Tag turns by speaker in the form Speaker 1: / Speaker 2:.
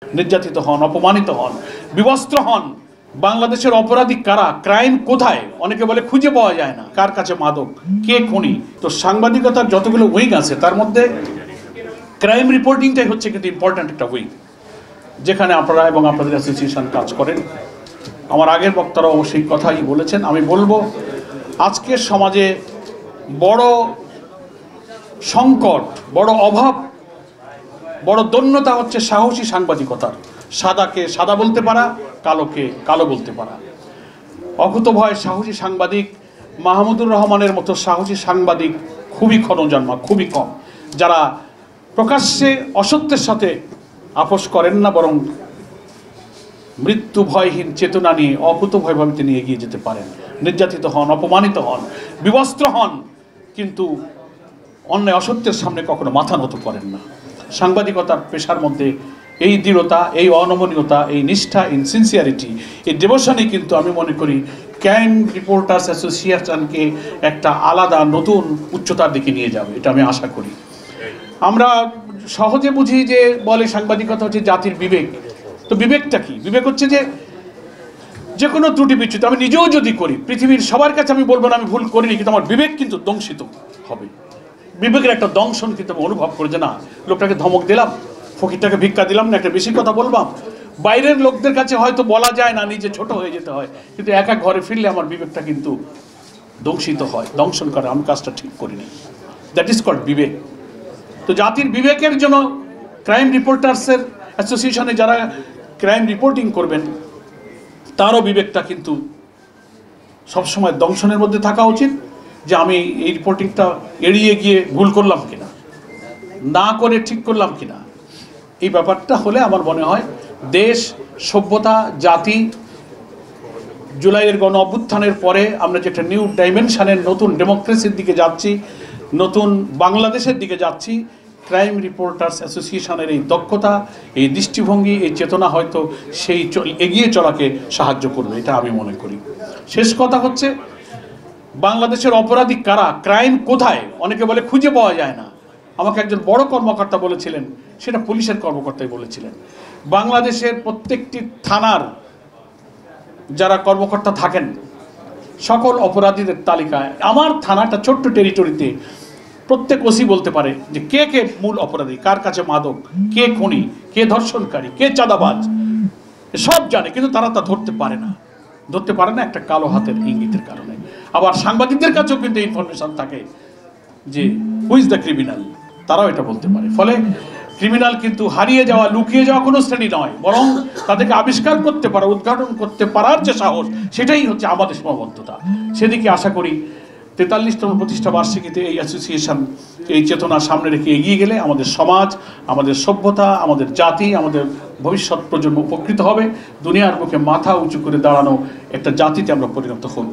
Speaker 1: নির্যাতিত হন, অপমানিত হন, বিবস্ত্র হন। বাংলাদেশের অপরাধী কারা, ক্রাইম কোথায়, অনেকে বলে খুঁজে পাওয়া যায় না, কার কাছে মাদক, কে খুনি। তো সাংবাদিকতার যতগুলো উইং আছে তার মধ্যে ক্রাইম রিপোর্টিংটাই হচ্ছে কিন্তু ইম্পর্ট্যান্ট একটা উইং, যেখানে আপনারা এবং আপনাদের অ্যাসোসিয়েশন কাজ করেন। আমার আগের বক্তারা অবশ্যই কথাই বলেছেন। আমি বলবো আজকের সমাজে বড় সংকট, বড় অভাব, বড় দৈন্যতা হচ্ছে সাহসী সাংবাদিকতার। সাদাকে সাদা বলতে পারা, কালোকে কালো বলতে পারা। অকুতভয় সাহসী সাংবাদিক, মাহমুদুর রহমানের মতো সাহসী সাংবাদিক খুবই ক্ষণজন্মা, খুবই কম, যারা প্রকাশ্যে অসত্যের সাথে আপোষ করেন না, বরং মৃত্যু ভয়হীন চেতনা নিয়ে অকুতভয়ভাবে তিনি এগিয়ে যেতে পারেন। নির্যাতিত হন, অপমানিত হন, বিবস্ত্র হন, কিন্তু অন্যায় অসত্যের সামনে কখনো মাথা নত করেন না। সাংবাদিকতার পেশার মধ্যে এই দৃঢ়তা, এই অনমনীয়তা, এই নিষ্ঠা, ইন সিনসিয়ারিটি, এই ডিভোশনই কিন্তু আমি মনে করি ক্রাইম রিপোর্টার্স অ্যাসোসিয়েশনকে একটা আলাদা নতুন উচ্চতার দিকে নিয়ে যাবে, এটা আমি আশা করি। আমরা সহজে বুঝি যে বলে সাংবাদিকতা হচ্ছে জাতির বিবেক। তো বিবেকটা কি? বিবেক হচ্ছে যে কোনো ত্রুটি বিচ্যুতি আমি নিজেও যদি করি, পৃথিবীর সবার কাছে আমি বলবো না আমি ভুল করিনি, কিন্তু আমার বিবেক কিন্তু দংশিত হবে। বিবেকের একটা দংশন কিন্তু আমি অনুভব করি যে না, লোকটাকে ধমক দিলাম, ফকিরটাকে ভিক্ষা দিলাম না, একটা বেশি কথা বলবাম। বাইরের লোকদের কাছে হয়তো বলা যায় না, নিজে ছোট হয়ে যেতে হয়, কিন্তু একা ঘরে ফিরলে আমার বিবেকটা কিন্তু দংশিত হয়, দংশন করে, আমি কাজটা ঠিক করিনি। দ্যাট ইজ কল্ড বিবেক। তো জাতির বিবেকের জন্য ক্রাইম রিপোর্টার্সের অ্যাসোসিয়েশনে যারা ক্রাইম রিপোর্টিং করবেন তারও বিবেকটা কিন্তু সবসময় দংশনের মধ্যে থাকা উচিত, যে আমি এই রিপোর্টিংটা এড়িয়ে গিয়ে ভুল করলাম কিনা, না করে ঠিক করলাম কিনা। এই ব্যাপারটা হলে আমার মনে হয় দেশ, সভ্যতা, জাতি, জুলাইয়ের গণ অভ্যুত্থানের পরে আমরা যেটা নিউ ডাইমেনশনের নতুন ডেমোক্রেসির দিকে যাচ্ছি, নতুন বাংলাদেশের দিকে যাচ্ছি, ক্রাইম রিপোর্টার্স অ্যাসোসিয়েশনের এই দক্ষতা, এই দৃষ্টিভঙ্গি, এই চেতনা হয়তো সেই এগিয়ে চলাকে সাহায্য করবে, এটা আমি মনে করি। শেষ কথা হচ্ছে বাংলাদেশের অপরাধী কারা, ক্রাইম কোথায়, অনেকে বলে খুঁজে পাওয়া যায় না। আমাকে একজন বড় কর্মকর্তা বলেছিলেন, সেটা পুলিশের কর্মকর্তাই বলেছিলেন, বাংলাদেশের প্রত্যেকটি থানার যারা কর্মকর্তা থাকেন সকল অপরাধীদের তালিকায় আমার থানাটা ছোট্ট টেরিটরিতে প্রত্যেক ওসি বলতে পারে যে কে কে মূল অপরাধী, কার কাছে মাদক, কে খুনি, কে ধর্ষণকারী, কে চাঁদাবাজ, সব জানে, কিন্তু তারা তা ধরতে পারে না একটা কালো হাতের ইঙ্গিতের কারণে। আবার সাংবাদিকদের কাছেও কিন্তু ইনফরমেশন থাকে যে হু ইজ দ্য ক্রিমিনাল, তারাও এটা বলতে পারে। ফলে ক্রিমিনাল কিন্তু হারিয়ে যাওয়া, লুকিয়ে যাওয়া কোনো শ্রেণী নয়, বরং তাদেরকে আবিষ্কার করতে পারা, উদ্ঘাটন করতে পারার যে সাহস, সেটাই হচ্ছে আমাদের সীমাবদ্ধতা। সেদিকে আশা করি 43তম প্রতিষ্ঠা বার্ষিকীতে এই অ্যাসোসিয়েশন এই চেতনা সামনে রেখে এগিয়ে গেলে আমাদের সমাজ, আমাদের সভ্যতা, আমাদের জাতি, আমাদের ভবিষ্যৎ প্রজন্ম উপকৃত হবে। দুনিয়ার মুখে মাথা উঁচু করে দাঁড়ানো একটা জাতিতে আমরা পরিণত হব।